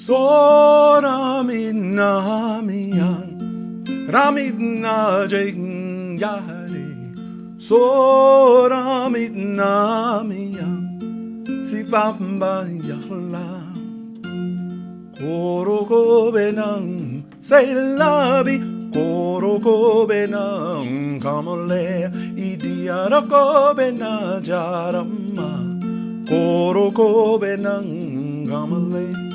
Soramidnamiyang Ramidnajayari Soramidnamiyang Sibamba Yahla Korokobenang Sailabi Korokobenang Kamale Idiarakobena Jarama Korokobenang Kamale.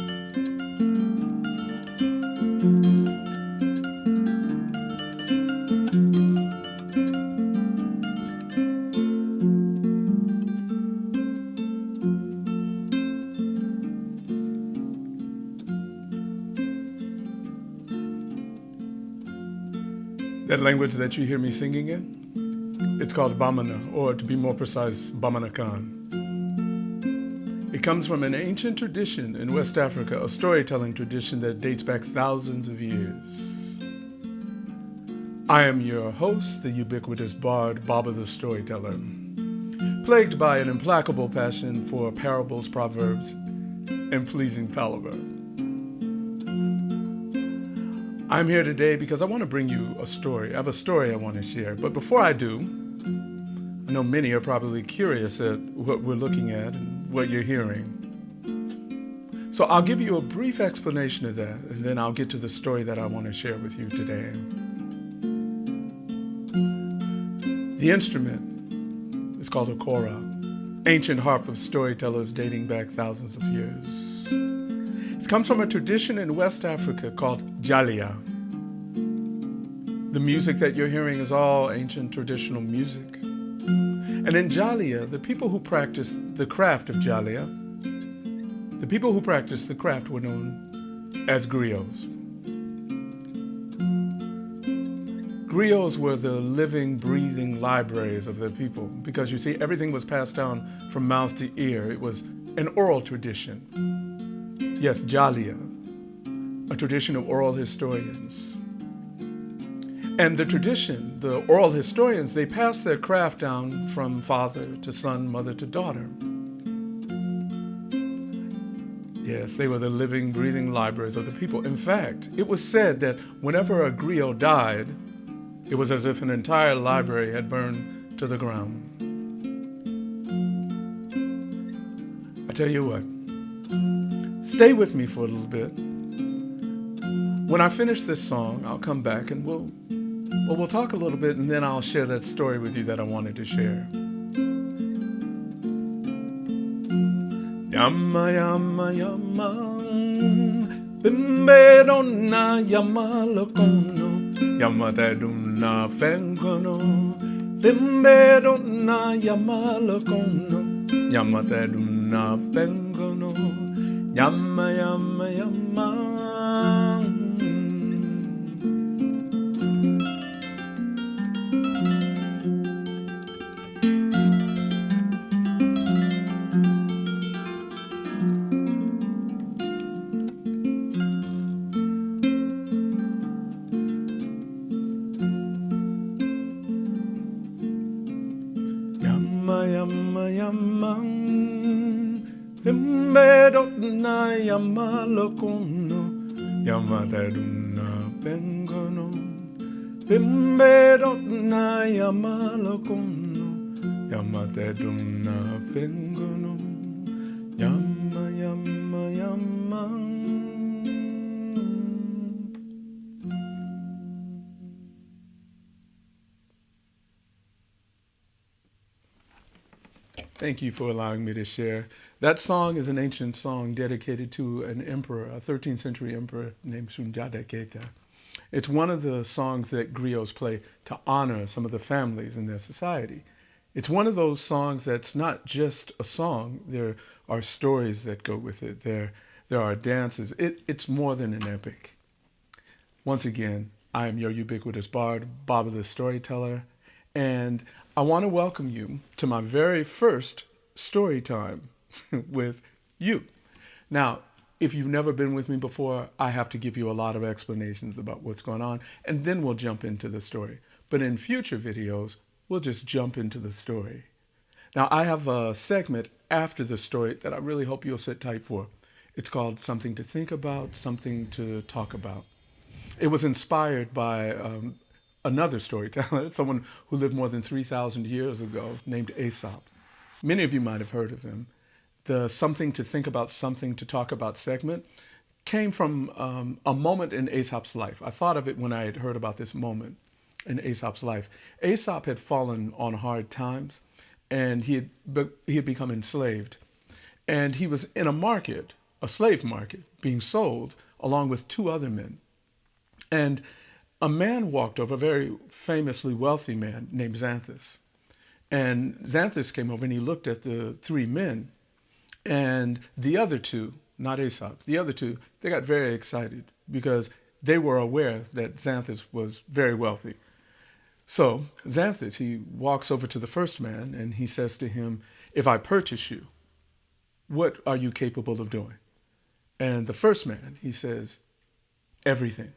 That language that you hear me singing in, it's called Bamana, or to be more precise, Bamanakan. It comes from an ancient tradition in West Africa, a storytelling tradition that dates back thousands of years. I am your host, the ubiquitous bard, Baba the Storyteller, plagued by an implacable passion for parables, proverbs, and pleasing palaver. I'm here today because I want to bring you a story. I have a story I want to share. But before I do, I know many are probably curious at what we're looking at and what you're hearing. So I'll give you a brief explanation of that, and then I'll get to the story that I want to share with you today. The instrument is called a kora, ancient harp of storytellers dating back thousands of years. It comes from a tradition in West Africa called Jaliyaa. The music that you're hearing is all ancient traditional music. And in Jalia, the people who practiced the craft of Jalia, the people who practiced the craft were known as griots. Griots were the living, breathing libraries of the people because, you see, everything was passed down from mouth to ear. It was an oral tradition. Yes, Jalia, a tradition of oral historians. And the tradition, the oral historians, they passed their craft down from father to son, mother to daughter. Yes, they were the living, breathing libraries of the people. In fact, it was said that whenever a griot died, it was as if an entire library had burned to the ground. I tell you what, stay with me for a little bit. When I finish this song, I'll come back and we'll talk a little bit, and then I'll share that story with you that I wanted to share. Yama, yama, yama, bimbe donna yama lokono, yama taduna fengono, bimbe donna yama lokono, yama taduna fengono, yama, yama, yama. Yama, yama, bimbe donna yama lokono, yama taduna bengono, bimbe donna yama lokono, yama taduna bengono, yama, yama, yama. Thank you for allowing me to share. That song is an ancient song dedicated to an emperor, a 13th century emperor named Sunjata Keita. It's one of the songs that griots play to honor some of the families in their society. It's one of those songs that's not just a song. There are stories that go with it. There are dances. It's more than an epic. Once again, I am your ubiquitous bard, Baba the Storyteller, and I want to welcome you to my very first story time with you. Now, if you've never been with me before, I have to give you a lot of explanations about what's going on, and then we'll jump into the story. But in future videos, we'll just jump into the story. Now, I have a segment after the story that I really hope you'll sit tight for. It's called Something to Think About, Something to Talk About. It was inspired by another storyteller, someone who lived more than 3,000 years ago, named Aesop. Many of you might have heard of him. The Something to Think About, Something to Talk About segment came from a moment in Aesop's life. I thought of it when I had heard about this moment in Aesop's life. Aesop had fallen on hard times, and he had become enslaved. And he was in a market, a slave market, being sold along with two other men. And a man walked over, a very famously wealthy man named Xanthus. And Xanthus came over and he looked at the three men, and the other two, not Aesop, the other two, they got very excited because they were aware that Xanthus was very wealthy. So Xanthus, he walks over to the first man and he says to him, "If I purchase you, what are you capable of doing?" And the first man, he says, "Everything,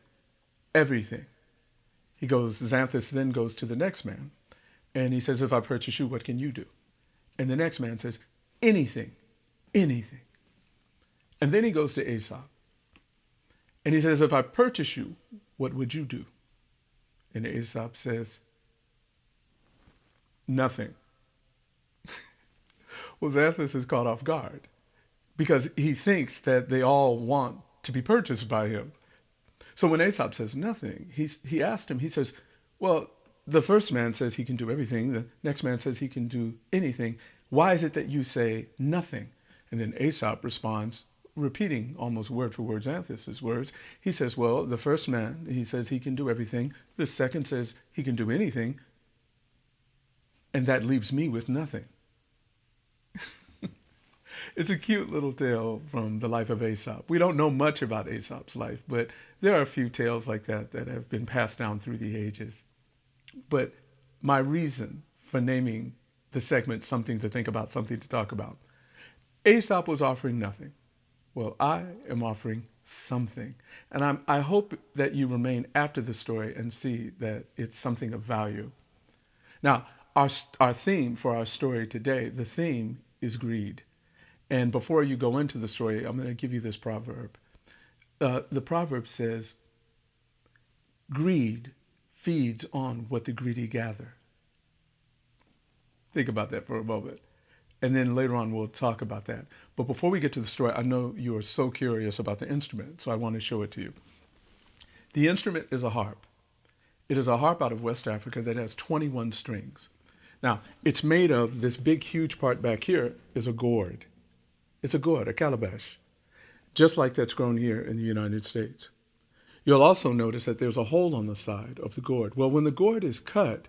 everything." Xanthus then goes to the next man and he says, "If I purchase you, what can you do?" And the next man says, "Anything, anything." And then he goes to Aesop and he says, "If I purchase you, what would you do?" And Aesop says, "Nothing." Well, Xanthus is caught off guard because he thinks that they all want to be purchased by him. So when Aesop says nothing, he asked him, he says, "Well, the first man says he can do everything. The next man says he can do anything. Why is it that you say nothing?" And then Aesop responds, repeating almost word for word Xanthus's words. He says, "Well, the first man, he says he can do everything. The second says he can do anything. And that leaves me with nothing." It's a cute little tale from the life of Aesop. We don't know much about Aesop's life, but there are a few tales like that that have been passed down through the ages. But my reason for naming the segment Something to Think About, Something to Talk About, Aesop was offering nothing. Well, I am offering something. And I hope that you remain after the story and see that it's something of value. Now, our theme for our story today, the theme is greed. And before you go into the story, I'm going to give you this proverb. The proverb says, "Greed feeds on what the greedy gather." Think about that for a moment. And then later on, we'll talk about that. But before we get to the story, I know you are so curious about the instrument, so I want to show it to you. The instrument is a harp. It is a harp out of West Africa that has 21 strings. Now, it's made of this big, huge part back here is a gourd. It's a gourd, a calabash, just like that's grown here in the United States. You'll also notice that there's a hole on the side of the gourd. Well, when the gourd is cut,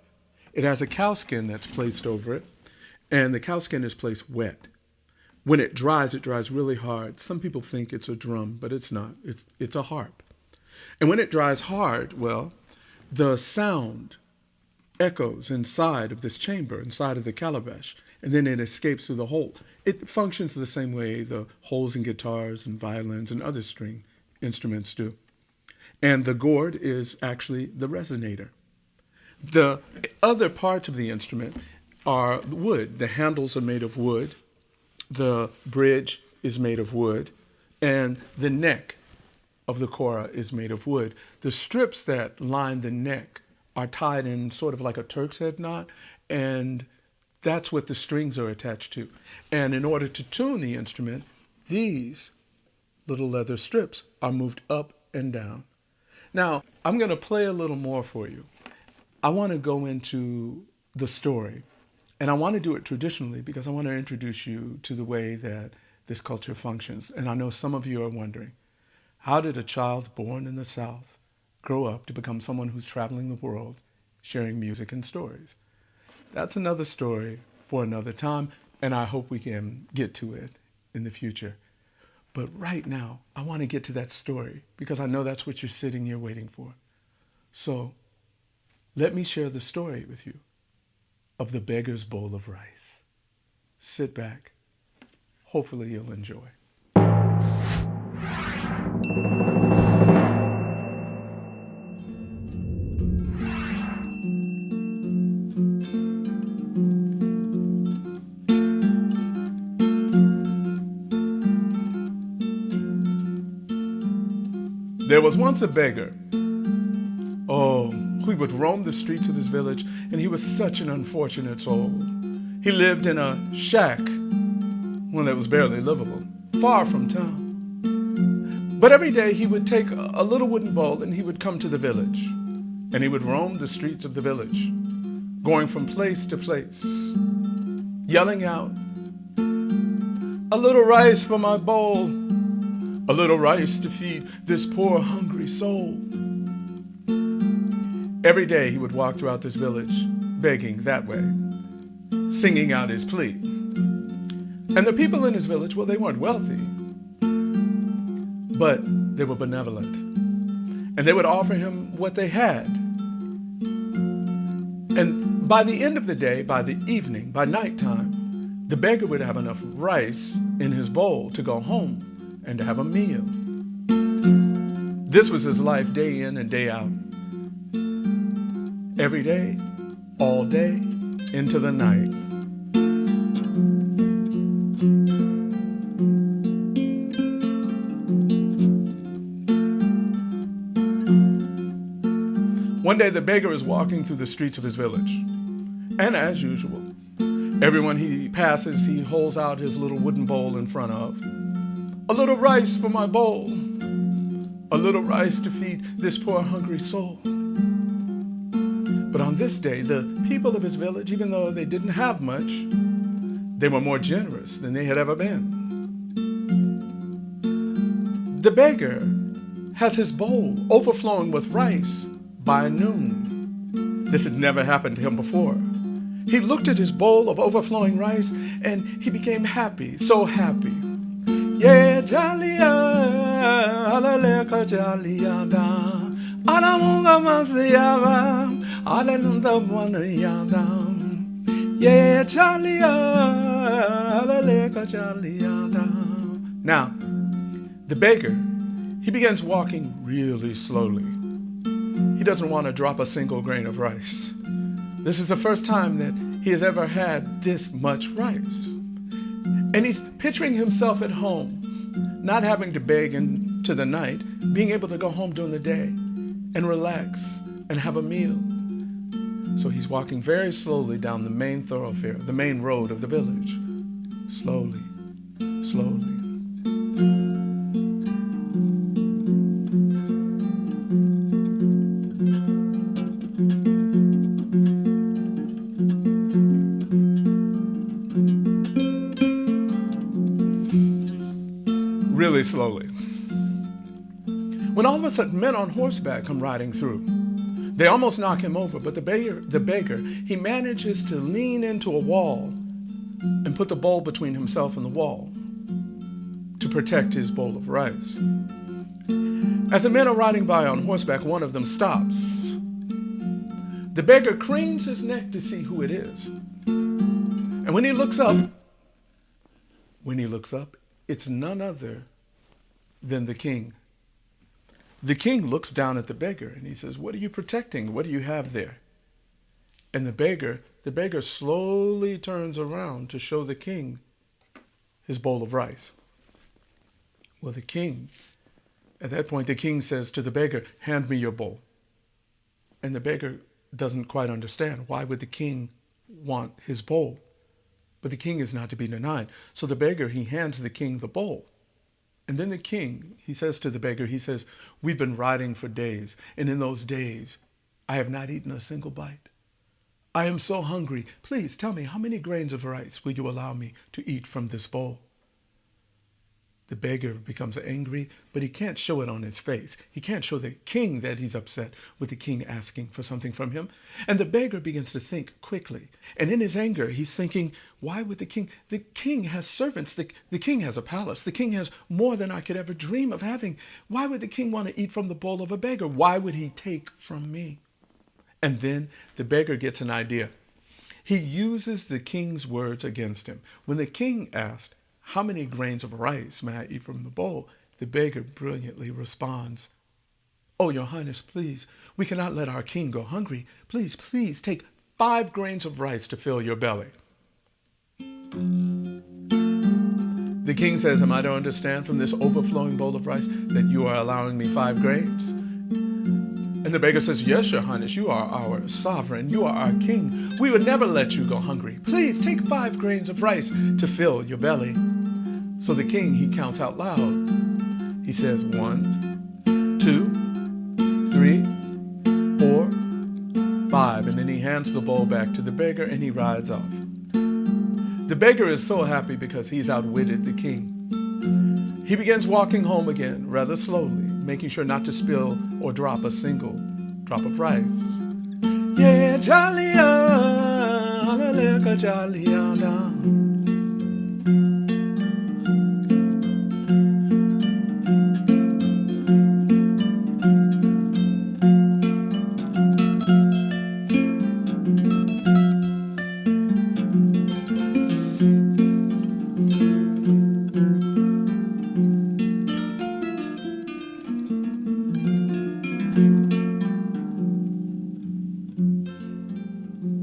it has a cow skin that's placed over it, and the cow skin is placed wet. When it dries really hard. Some people think it's a drum, but it's not. It's a harp. And when it dries hard, well, the sound echoes inside of this chamber, inside of the calabash, and then it escapes through the hole. It functions the same way the holes in guitars and violins and other string instruments do. And the gourd is actually the resonator. The other parts of the instrument are wood. The handles are made of wood. The bridge is made of wood. And the neck of the kora is made of wood. The strips that line the neck are tied in sort of like a Turk's head knot, and that's what the strings are attached to. And in order to tune the instrument, these little leather strips are moved up and down. Now, I'm going to play a little more for you. I want to go into the story, and I want to do it traditionally because I want to introduce you to the way that this culture functions. And I know some of you are wondering, how did a child born in the South grow up to become someone who's traveling the world, sharing music and stories? That's another story for another time, and I hope we can get to it in the future. But right now, I want to get to that story because I know that's what you're sitting here waiting for. So let me share the story with you of the beggar's bowl of rice. Sit back. Hopefully you'll enjoy. There was once a beggar. Oh, he would roam the streets of his village, and he was such an unfortunate soul. He lived in a shack, one that was barely livable, far from town. But every day he would take a little wooden bowl and he would come to the village, and he would roam the streets of the village, going from place to place, yelling out, "A little rice for my bowl, a little rice to feed this poor hungry soul." Every day he would walk throughout this village, begging that way, singing out his plea. And the people in his village, well, they weren't wealthy, but they were benevolent. And they would offer him what they had. And by the end of the day, by the evening, by nighttime, the beggar would have enough rice in his bowl to go home and to have a meal. This was his life day in and day out. Every day, all day, into the night. One day the beggar is walking through the streets of his village. And as usual, everyone he passes, he holds out his little wooden bowl in front of. "A little rice for my bowl, a little rice to feed this poor hungry soul." But on this day, the people of his village, even though they didn't have much, they were more generous than they had ever been. The beggar has his bowl overflowing with rice by noon. This had never happened to him before. He looked at his bowl of overflowing rice and he became happy, so happy. Yeah, Jaliyaa, alaleka Jaliyaa da, alamunga masiyama, alalunda wanayada. Yeah, Jaliyaa, alaleka Jaliyaa da. Now, the beggar, he begins walking really slowly. He doesn't want to drop a single grain of rice. This is the first time that he has ever had this much rice. And he's picturing himself at home, not having to beg into the night, being able to go home during the day and relax and have a meal. So he's walking very slowly down the main thoroughfare, the main road of the village. Slowly, slowly. Really slowly. When all of a sudden men on horseback come riding through. They almost knock him over, but the beggar, he manages to lean into a wall and put the bowl between himself and the wall to protect his bowl of rice. As the men are riding by on horseback, one of them stops. The beggar cranes his neck to see who it is. And when he looks up, it's none other than the king. The king looks down at the beggar and he says, "What are you protecting? What do you have there?" And the beggar slowly turns around to show the king his bowl of rice. Well, at that point, the king says to the beggar, "Hand me your bowl." And the beggar doesn't quite understand. Why would the king want his bowl? But the king is not to be denied. So the beggar, he hands the king the bowl. And then the king, he says to the beggar, he says, "We've been riding for days, and in those days, I have not eaten a single bite. I am so hungry. Please tell me, how many grains of rice will you allow me to eat from this bowl?" The beggar becomes angry, but he can't show it on his face. He can't show the king that he's upset with the king asking for something from him. And the beggar begins to think quickly. And in his anger, he's thinking, why would the king has servants. The king has a palace. The king has more than I could ever dream of having. Why would the king want to eat from the bowl of a beggar? Why would he take from me? And then the beggar gets an idea. He uses the king's words against him. When the king asked, "How many grains of rice may I eat from the bowl?" the beggar brilliantly responds, "Oh, your highness, please, we cannot let our king go hungry. Please, please take 5 grains of rice to fill your belly." The king says, am I to understand from this overflowing bowl of rice that you are allowing me 5 grains? And the beggar says, yes, your highness, you are our sovereign. You are our king. We would never let you go hungry. Please take 5 grains of rice to fill your belly. So the king, he counts out loud. He says, 1, 2, 3, 4, 5. And then he hands the bowl back to the beggar and he rides off. The beggar is so happy because he's outwitted the king. He begins walking home again rather slowly, making sure not to spill or drop a single drop of rice. Yeah, Jaliyaa, Jaliyaa.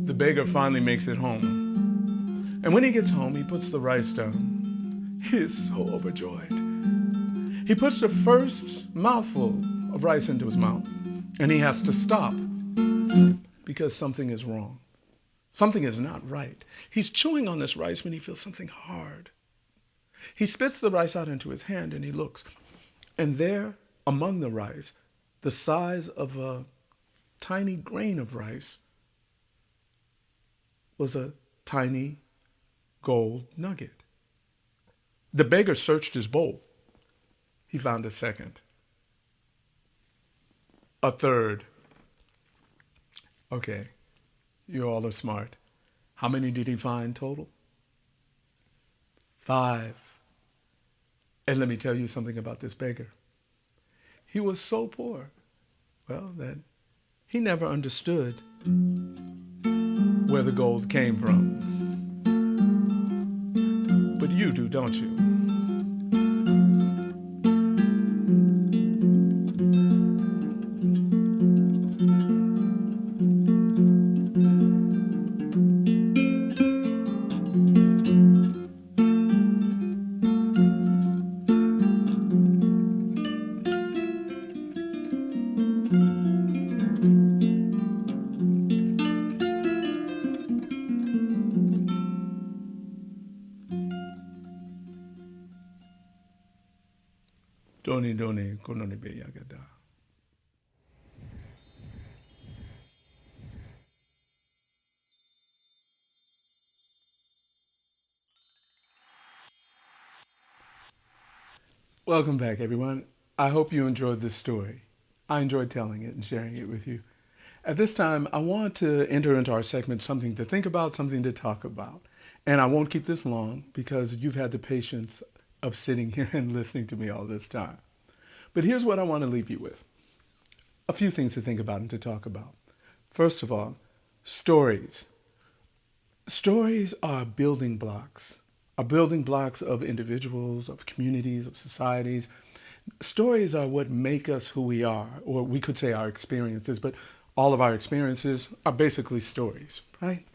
The beggar finally makes it home. And when he gets home, he puts the rice down. He is so overjoyed. He puts the first mouthful of rice into his mouth, and he has to stop because something is wrong. Something is not right. He's chewing on this rice when he feels something hard. He spits the rice out into his hand, and he looks. And there, among the rice, the size of a tiny grain of rice, was a tiny gold nugget. The beggar searched his bowl. He found a second, a third. Okay, you all are smart. How many did he find total? 5. And let me tell you something about this beggar. He was so poor, well, that he never understood where the gold came from. But you do, don't you? Doni doni kononi be yagada. Welcome back, everyone. I hope you enjoyed this story. I enjoyed telling it and sharing it with you. At this time, I want to enter into our segment something to think about, something to talk about. And I won't keep this long because you've had the patience of sitting here and listening to me all this time. But here's what I want to leave you with. A few things to think about and to talk about. First of all, stories. Stories are building blocks of individuals, of communities, of societies. Stories are what make us who we are, or we could say our experiences, but all of our experiences are basically stories, right?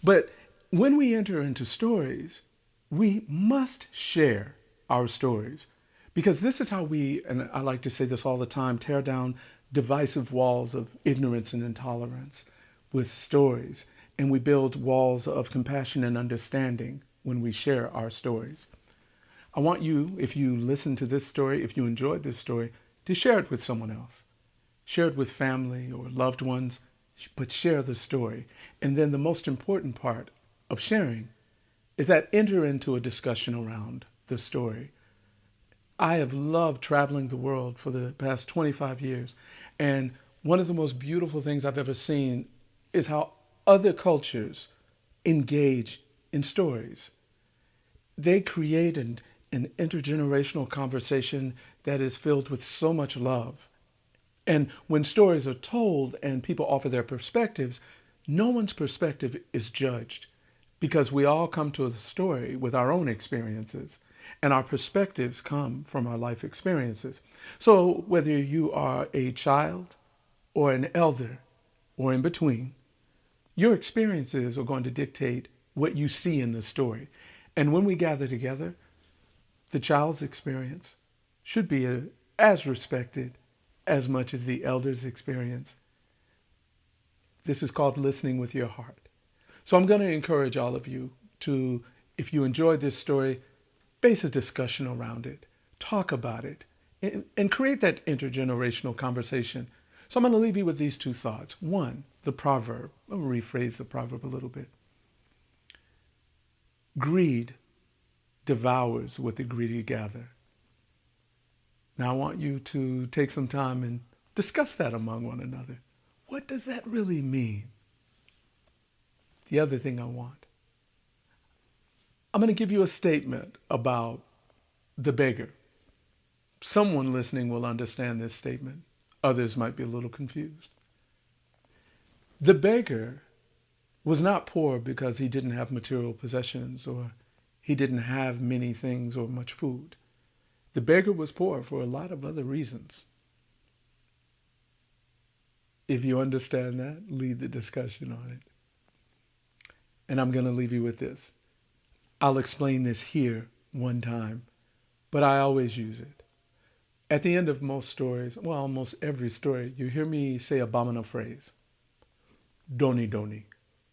But when we enter into stories, we must share our stories, because this is how we, and I like to say this all the time, tear down divisive walls of ignorance and intolerance with stories, and we build walls of compassion and understanding when we share our stories. I want you, if you listen to this story, if you enjoyed this story, to share it with someone else. Share it with family or loved ones, but share the story. And then the most important part of sharing is that enter into a discussion around the story. I have loved traveling the world for the past 25 years. And one of the most beautiful things I've ever seen is how other cultures engage in stories. They create an intergenerational conversation that is filled with so much love. And when stories are told and people offer their perspectives, no one's perspective is judged, because we all come to the story with our own experiences, and our perspectives come from our life experiences. So whether you are a child or an elder or in between, your experiences are going to dictate what you see in the story. And when we gather together, The child's experience should be as respected as much as the elder's experience. This is called listening with your heart. So I'm going to encourage all of you to, if you enjoyed this story, base a discussion around it, talk about it, and create that intergenerational conversation. So I'm going to leave you with these two thoughts. One, the proverb. I'll rephrase the proverb a little bit. Greed devours what the greedy gather. Now I want you to take some time and discuss that among one another. What does that really mean? The other thing I'm going to give you a statement about the beggar. Someone listening will understand this statement. Others might be a little confused. The beggar was not poor because he didn't have material possessions or he didn't have many things or much food. The beggar was poor for a lot of other reasons. If you understand that, lead the discussion on it. And I'm going to leave you with this. I'll explain this here one time, but I always use it. At the end of most stories, well, almost every story, you hear me say a Bamana phrase. Doni doni,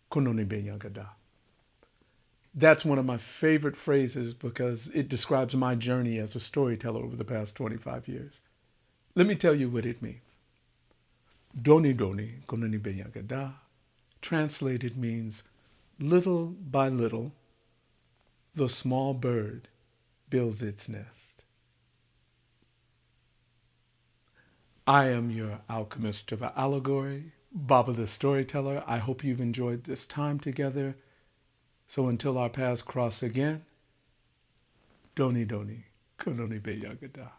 kononi benyagada. That's one of my favorite phrases because it describes my journey as a storyteller over the past 25 years. Let me tell you what it means. Doni doni, kononi benyagada, translated means little by little, the small bird builds its nest. I am your alchemist of allegory, Baba the storyteller. I hope you've enjoyed this time together. So until our paths cross again, Doni doni, kononi be yagada.